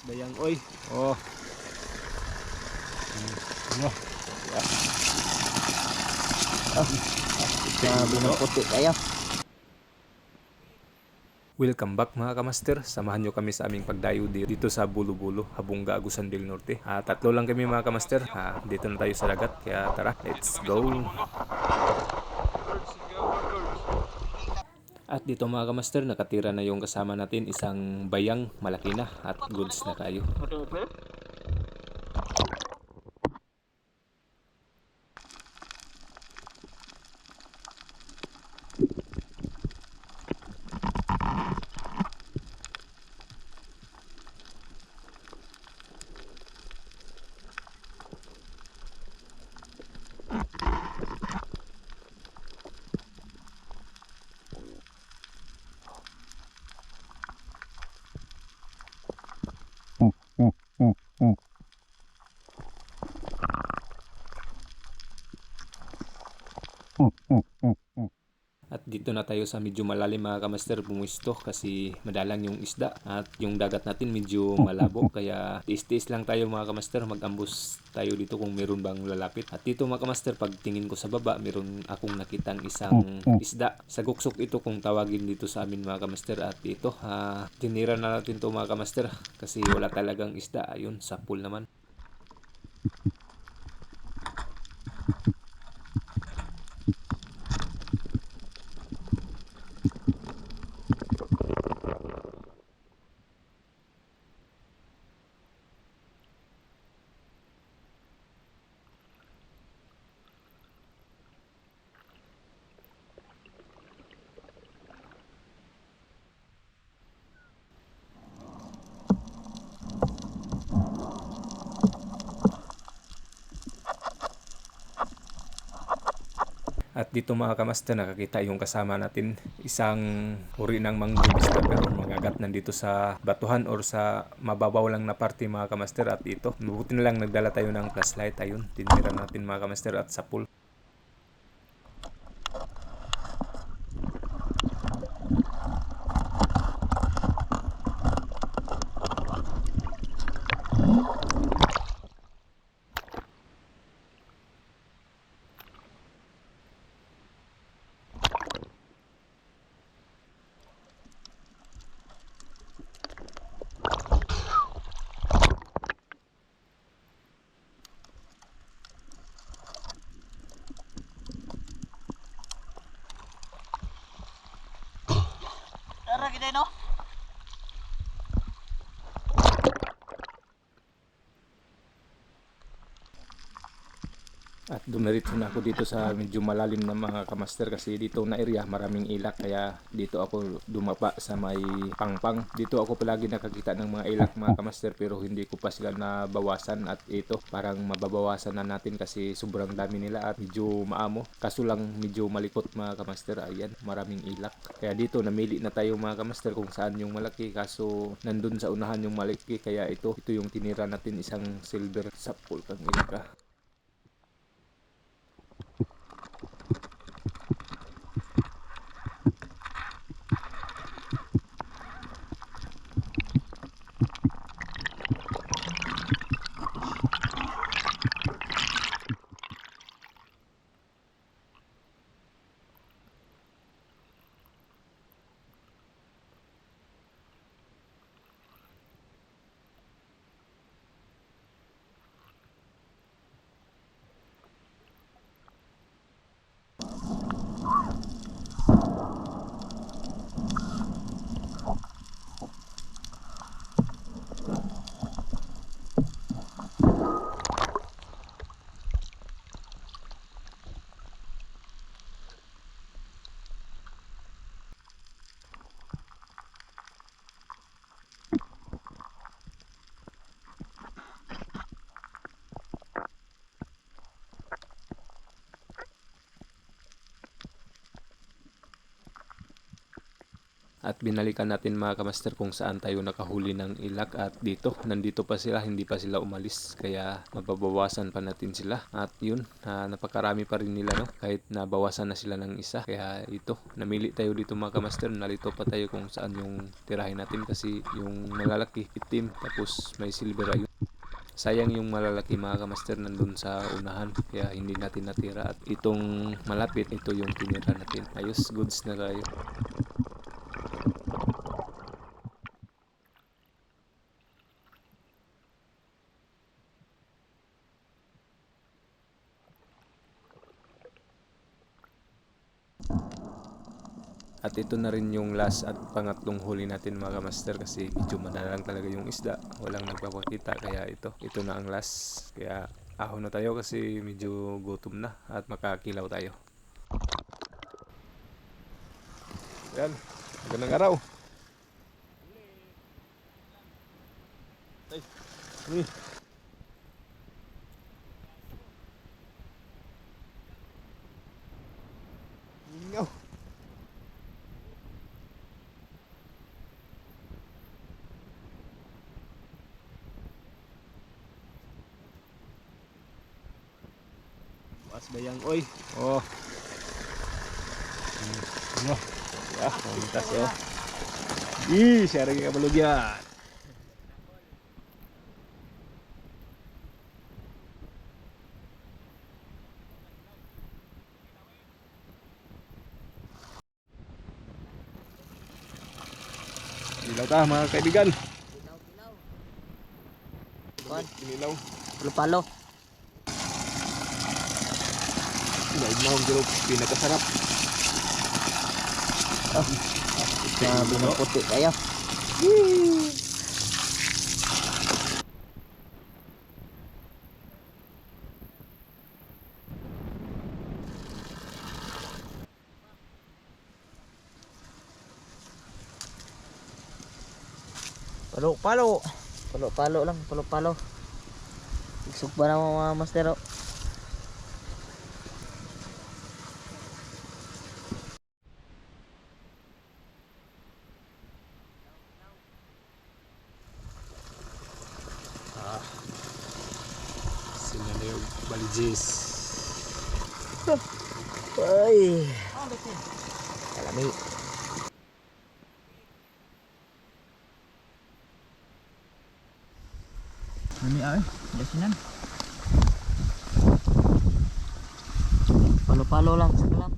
Bayang oy. Oh. Ano? Oh, sabi ng puti kayo. Welcome back mga kamaster. Samahan nyo kami sa aming pagdayo dito sa Bulo-Bulo, Habonga, Agusan del Norte. Tatlo lang kami mga kamaster. Dito na tayo sa dagat. Kaya tara, let's go. At dito mga kamaster, nakatira na yung kasama natin. Isang bayang malaki na at goods na kayo. At dito na tayo sa medyo malalim mga kamaster, bumuisto kasi madalang yung isda at yung dagat natin medyo malabo, kaya tiis-tiis lang tayo mga kamaster, mag-ambus tayo dito kung meron bang lalapit. At dito mga kamaster, pag tingin ko sa baba, meron akong nakitang isang isda. Saguksok ito kung tawagin dito sa amin mga kamaster. At ito, tinira na natin to mga kamaster kasi wala talagang isda. Ayun, sa pool naman. At dito mga kamaster, nakakita yung kasama natin, isang uri ng mangrove snapper or mangagat nandito sa batuhan or sa mababaw lang na parte mga kamaster. At ito, mabuti na lang nagdala tayo ng flashlight. Ayun, tinira natin mga kamaster at sa pool. Tara kita no. At dumiretso na ako dito sa medyo malalim na mga kamaster kasi dito na area maraming ilak, kaya dito ako dumapa sa may pangpang. Dito ako palagi nakakita ng mga ilak mga kamaster, pero hindi ko pa sila nabawasan. At ito, parang mababawasan na natin kasi sobrang dami nila at medyo maamo. Kaso lang medyo malikot mga kamaster. Ayan, maraming ilak. Kaya dito namili na tayo mga kamaster kung saan yung malaki, kaso nandun sa unahan yung malaki. Kaya ito yung tinira natin, isang silver sapul kang ilaka. At binalikan natin mga kamaster kung saan tayo nakahuli ng ilak, at nandito pa sila, hindi pa sila umalis, kaya mababawasan pa natin sila. At yun, napakarami pa rin nila, no? Kahit nabawasan na sila ng isa. Kaya ito, namili tayo dito mga kamaster, nalito pa tayo kung saan yung tirahin natin, kasi yung malalaki itim tapos may silver ayun. Sayang yung malalaki mga kamaster nandun sa unahan, kaya hindi natin natira, at itong malapit, ito yung tinira natin. Ayos, goods na tayo. At ito na rin yung last at pangatlong huli natin mga kamaster, kasi medyo madalang talaga yung isda, walang nagpapakita, kaya ito na ang last. Kaya ahon na tayo kasi medyo gutom na at makakilaw tayo. Yan, magandang araw. Ay, Ingaw. Mas bayang oy. Oh. Ano? Ya, mantas oh. Ih, sharing ka balugyan. Ilaw ta mga kaibigan. Kuan, Ilaw. palo-palo. Ilaw mo ang group pinakasarap. Grabe ng puti kayo. Palo-palo. Palo-palo lang, palo-palo. Igsug ba na mga master? Oh? Sila na yung balijis. Ay. Kalami. Ini ay, dasinan. Palo-palo lang sa kalam.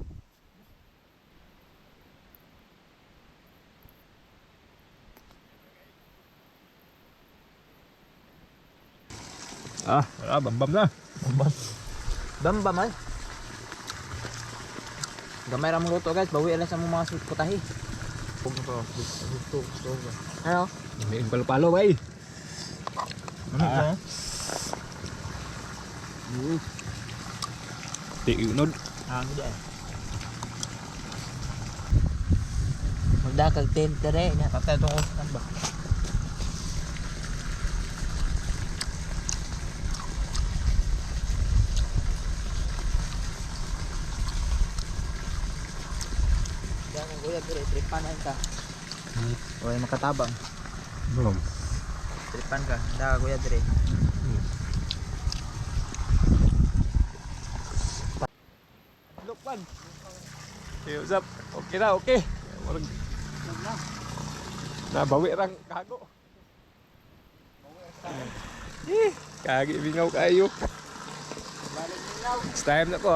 Bambam na. Bamba ay. Gamay ra mo luto guys, bawi lang sa mga putahi. Ano? May palo-palo bay. Ano? Di unod. Hindi ay. Magdakag tentere nya. Patay tong usan ba? Jangan kuya dire tripan ka. Oy makatabang. Belum. Tripan ka. Da kuya dire. Lukman. Okay, usap. Okay na, okay. Nabawi rang kago. Kagi bingaw kayo. Next time na po.